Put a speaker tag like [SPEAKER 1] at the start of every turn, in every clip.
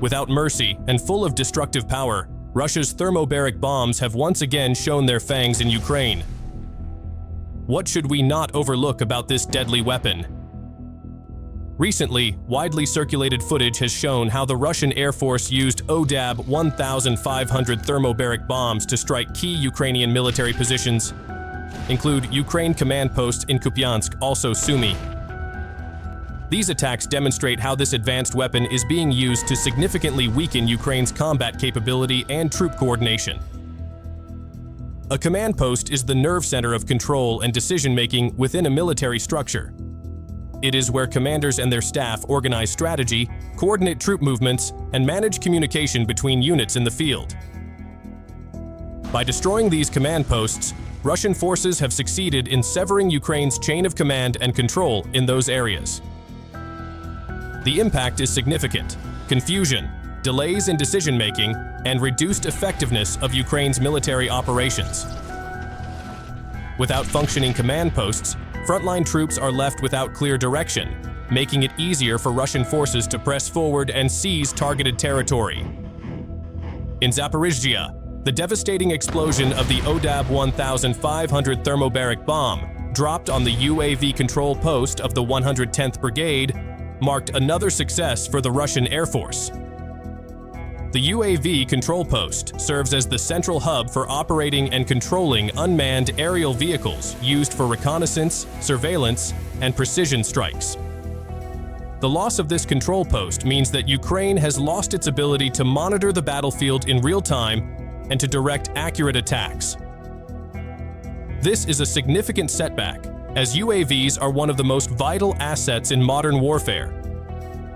[SPEAKER 1] Without mercy and full of destructive power, Russia's thermobaric bombs have once again shown their fangs in Ukraine. What should we not overlook about this deadly weapon? Recently, widely circulated footage has shown how the Russian Air Force used ODAB 1,500 thermobaric bombs to strike key Ukrainian military positions, include Ukraine command post in Kupyansk, also Sumy. These attacks demonstrate how this advanced weapon is being used to significantly weaken Ukraine's combat capability and troop coordination. A command post is the nerve center of control and decision-making within a military structure. It is where commanders and their staff organize strategy, coordinate troop movements, and manage communication between units in the field. By destroying these command posts, Russian forces have succeeded in severing Ukraine's chain of command and control in those areas. The impact is significant: confusion, delays in decision-making, and reduced effectiveness of Ukraine's military operations. Without functioning command posts, frontline troops are left without clear direction, making it easier for Russian forces to press forward and seize targeted territory. In Zaporizhzhia, the devastating explosion of the ODAB 1,500 thermobaric bomb, dropped on the UAV control post of the 110th Brigade, marked another success for the Russian Air Force. The UAV control post serves as the central hub for operating and controlling unmanned aerial vehicles used for reconnaissance, surveillance, and precision strikes. The loss of this control post means that Ukraine has lost its ability to monitor the battlefield in real time and to direct accurate attacks. This is a significant setback, as UAVs are one of the most vital assets in modern warfare,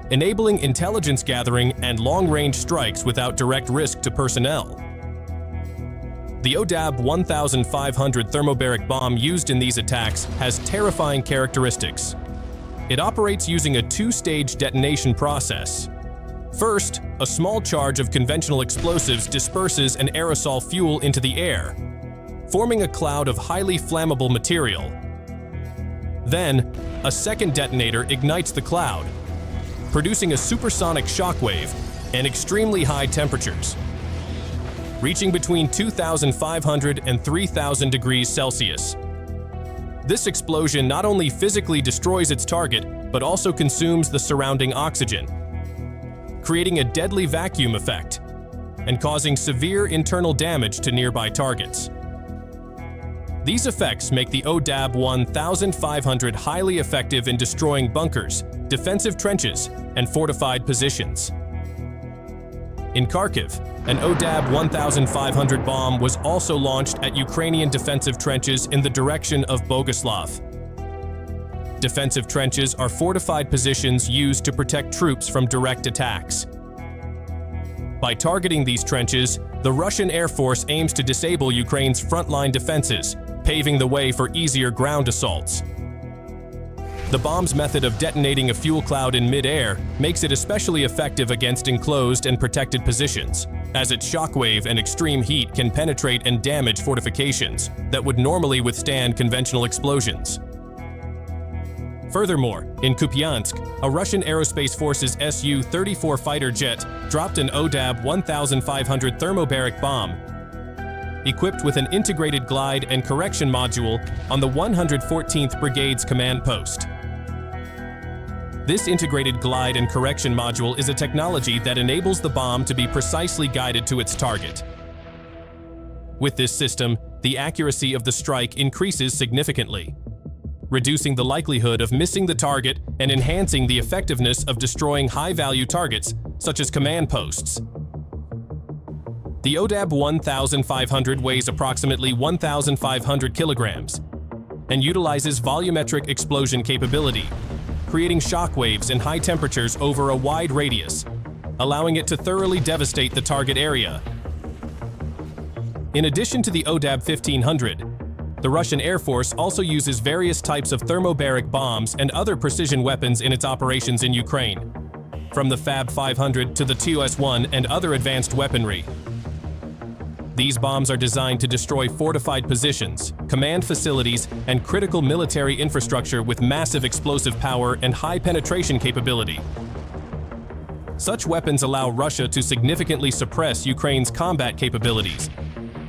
[SPEAKER 1] enabling intelligence gathering and long-range strikes without direct risk to personnel. The ODAB 1,500 thermobaric bomb used in these attacks has terrifying characteristics. It operates using a two-stage detonation process. First, a small charge of conventional explosives disperses an aerosol fuel into the air, forming a cloud of highly flammable material. Then, a second detonator ignites the cloud, producing a supersonic shockwave and extremely high temperatures, reaching between 2,500 and 3,000 degrees Celsius. This explosion not only physically destroys its target, but also consumes the surrounding oxygen, creating a deadly vacuum effect and causing severe internal damage to nearby targets. These effects make the ODAB 1,500 highly effective in destroying bunkers, defensive trenches, and fortified positions. In Kharkiv, an ODAB 1,500 bomb was also launched at Ukrainian defensive trenches in the direction of Boguslav. Defensive trenches are fortified positions used to protect troops from direct attacks. By targeting these trenches, the Russian Air Force aims to disable Ukraine's frontline defenses, paving the way for easier ground assaults. The bomb's method of detonating a fuel cloud in mid-air makes it especially effective against enclosed and protected positions, as its shockwave and extreme heat can penetrate and damage fortifications that would normally withstand conventional explosions. Furthermore, in Kupyansk, a Russian Aerospace Forces Su-34 fighter jet dropped an ODAB 1,500 thermobaric bomb, equipped with an integrated glide and correction module on the 114th Brigade's command post. This integrated glide and correction module is a technology that enables the bomb to be precisely guided to its target. With this system, the accuracy of the strike increases significantly, reducing the likelihood of missing the target and enhancing the effectiveness of destroying high-value targets, such as command posts. The ODAB 1,500 weighs approximately 1,500 kilograms and utilizes volumetric explosion capability, creating shockwaves and high temperatures over a wide radius, allowing it to thoroughly devastate the target area. In addition to the ODAB 1,500, the Russian Air Force also uses various types of thermobaric bombs and other precision weapons in its operations in Ukraine, from the Fab 500 to the TOS-1 and other advanced weaponry. These bombs are designed to destroy fortified positions, command facilities, and critical military infrastructure with massive explosive power and high penetration capability. Such weapons allow Russia to significantly suppress Ukraine's combat capabilities,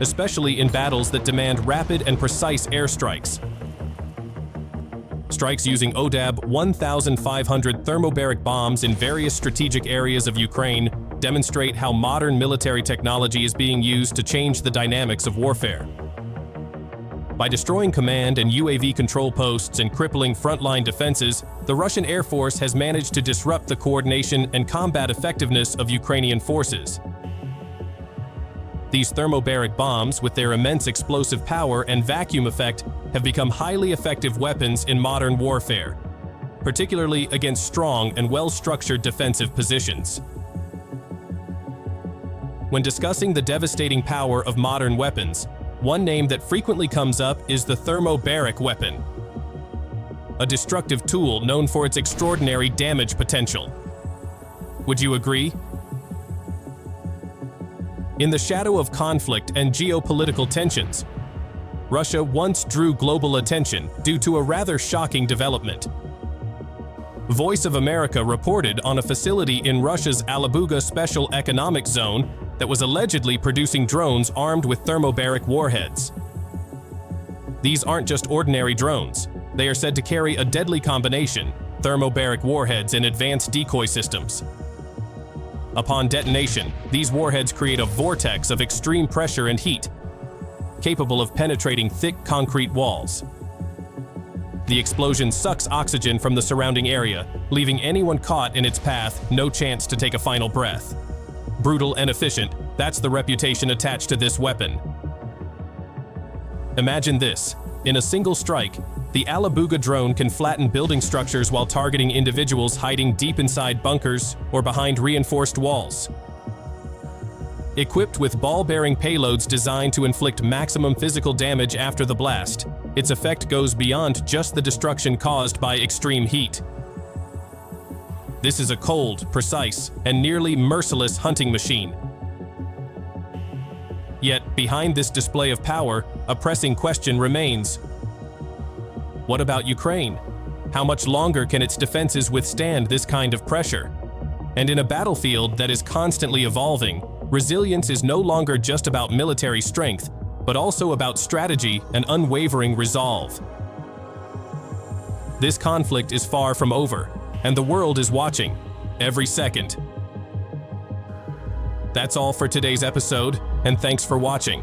[SPEAKER 1] especially in battles that demand rapid and precise airstrikes. Strikes using ODAB 1,500 thermobaric bombs in various strategic areas of Ukraine demonstrate how modern military technology is being used to change the dynamics of warfare. By destroying command and UAV control posts and crippling frontline defenses, the Russian Air Force has managed to disrupt the coordination and combat effectiveness of Ukrainian forces. These thermobaric bombs, with their immense explosive power and vacuum effect, have become highly effective weapons in modern warfare, particularly against strong and well-structured defensive positions. When discussing the devastating power of modern weapons, one name that frequently comes up is the thermobaric weapon, a destructive tool known for its extraordinary damage potential. Would you agree? In the shadow of conflict and geopolitical tensions, Russia once drew global attention due to a rather shocking development. Voice of America reported on a facility in Russia's Alabuga Special Economic Zone that was allegedly producing drones armed with thermobaric warheads. These aren't just ordinary drones. They are said to carry a deadly combination, thermobaric warheads and advanced decoy systems. Upon detonation, these warheads create a vortex of extreme pressure and heat, capable of penetrating thick concrete walls. The explosion sucks oxygen from the surrounding area, leaving anyone caught in its path no chance to take a final breath. Brutal and efficient, that's the reputation attached to this weapon. Imagine this. In a single strike, the Alabuga drone can flatten building structures while targeting individuals hiding deep inside bunkers or behind reinforced walls. Equipped with ball-bearing payloads designed to inflict maximum physical damage after the blast, its effect goes beyond just the destruction caused by extreme heat. This is a cold, precise, and nearly merciless hunting machine. Yet, behind this display of power, a pressing question remains. What about Ukraine? How much longer can its defenses withstand this kind of pressure? And in a battlefield that is constantly evolving, resilience is no longer just about military strength, but also about strategy and unwavering resolve. This conflict is far from over, and the world is watching, every second. That's all for today's episode, and thanks for watching.